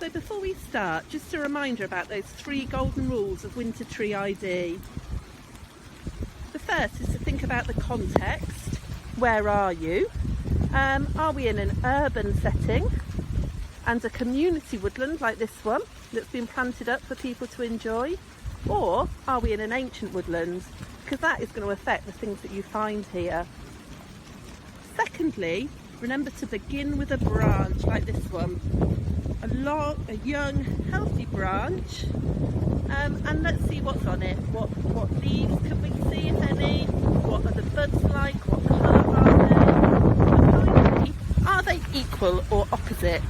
So before we start, just a reminder about those 3 golden rules of winter tree ID. The first is to think about the context. Where are you? Are we in an urban setting and a community woodland like this one that's been planted up for people to enjoy? Or are we in an ancient woodland? Because that is going to affect the things that you find here. Secondly, remember to begin with a branch like this one. A young, healthy branch, and let's see what's on it. What leaves can we see, if any? What are the buds like? What colour are they? And finally, are they equal or opposite?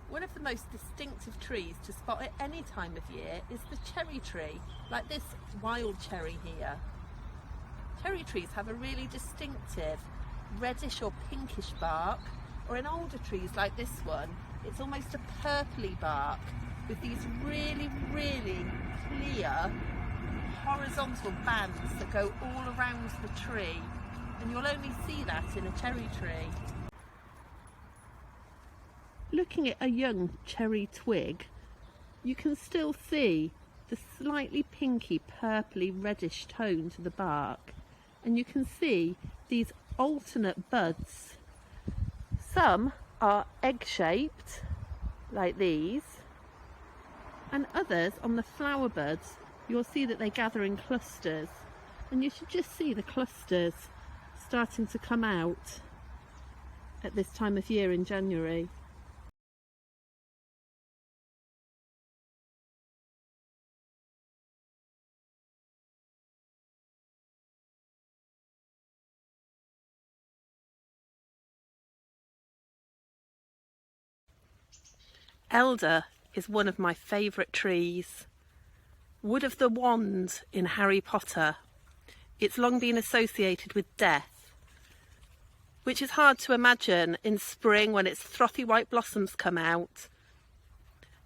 One of the most distinctive trees to spot at any time of year is the cherry tree, like this wild cherry here. Cherry trees have a really distinctive reddish or pinkish bark, or in older trees like this one, it's almost a purpley bark with these really, really clear horizontal bands that go all around the tree, and you'll only see that in a cherry tree. Looking at a young cherry twig, you can still see the slightly pinky, purpley, reddish tone to the bark, and you can see these alternate buds. Some are egg-shaped, like these, and others on the flower buds, you'll see that they gather in clusters, and you should just see the clusters starting to come out at this time of year in January. Elder is one of my favourite trees. Wood of the wand in Harry Potter. It's long been associated with death, which is hard to imagine in spring when its frothy white blossoms come out.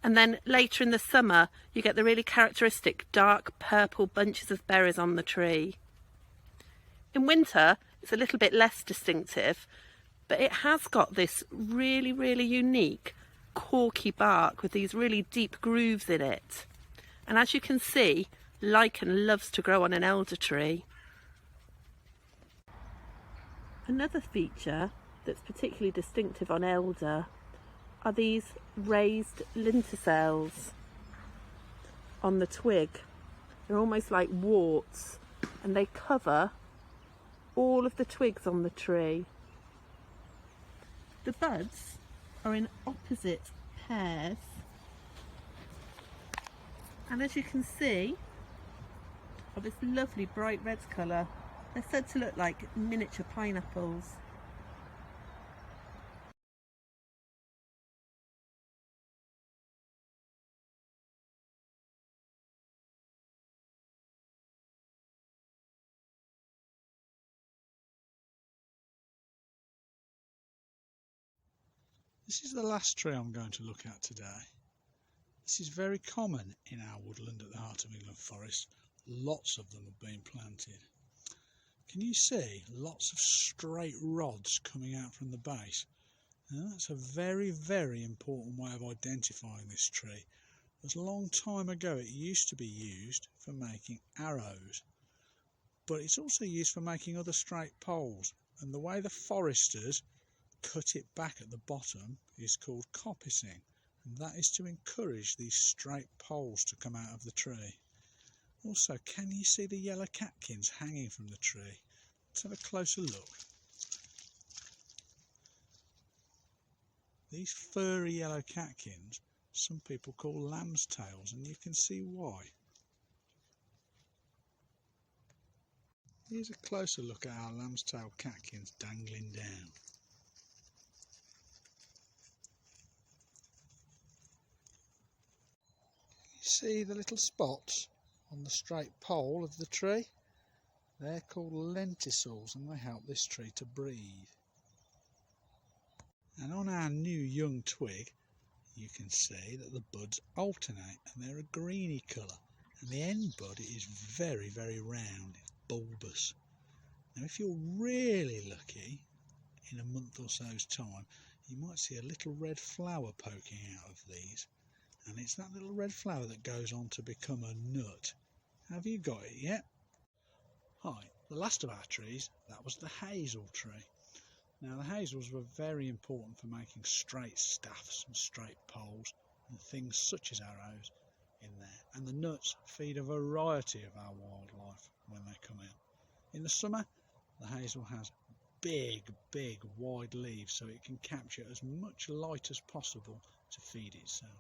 And then later in the summer, you get the really characteristic dark purple bunches of berries on the tree. In winter, it's a little bit less distinctive, but it has got this really, really unique corky bark with these really deep grooves in it. And as you can see, lichen loves to grow on an elder tree. Another feature that's particularly distinctive on elder are these raised lenticels on the twig. They're almost like warts, and they cover all of the twigs on the tree. The buds are in opposite pairs, and as you can see, of this lovely bright red colour. They're said to look like miniature pineapples. This is the last tree I'm going to look at today. This is very common in our woodland at the Heart of England Forest. Lots of them have been planted. Can you see lots of straight rods coming out from the base? Now that's a very, very important way of identifying this tree. As a long time ago it used to be used for making arrows, but it's also used for making other straight poles, and the way the foresters cut it back at the bottom is called coppicing, and that is to encourage these straight poles to come out of the tree. Also, can you see the yellow catkins hanging from the tree? Let's have a closer look. These furry yellow catkins, some people call lamb's tails, and you can see why. Here's a closer look at our lamb's tail catkins dangling down. See the little spots on the straight pole of the tree? They're called lenticels, and they help this tree to breathe. And on our new young twig you can see that the buds alternate, and they're a greeny colour, and the end bud is very, very round, it's bulbous. Now if you're really lucky, in a month or so's time, you might see a little red flower poking out of these, and it's that little red flower that goes on to become a nut. Have you got it yet? Hi, the last of our trees, that was the hazel tree. Now the hazels were very important for making straight staffs and straight poles and things such as arrows in there, and the nuts feed a variety of our wildlife when they come out. In the summer, the hazel has big wide leaves so it can capture as much light as possible to feed itself.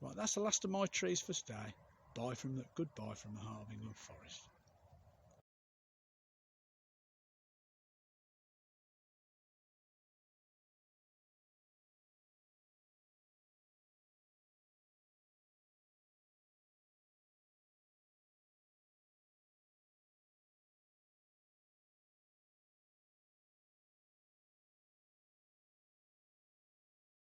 Right, that's the last of my trees for today. Goodbye from the heart of England Forest.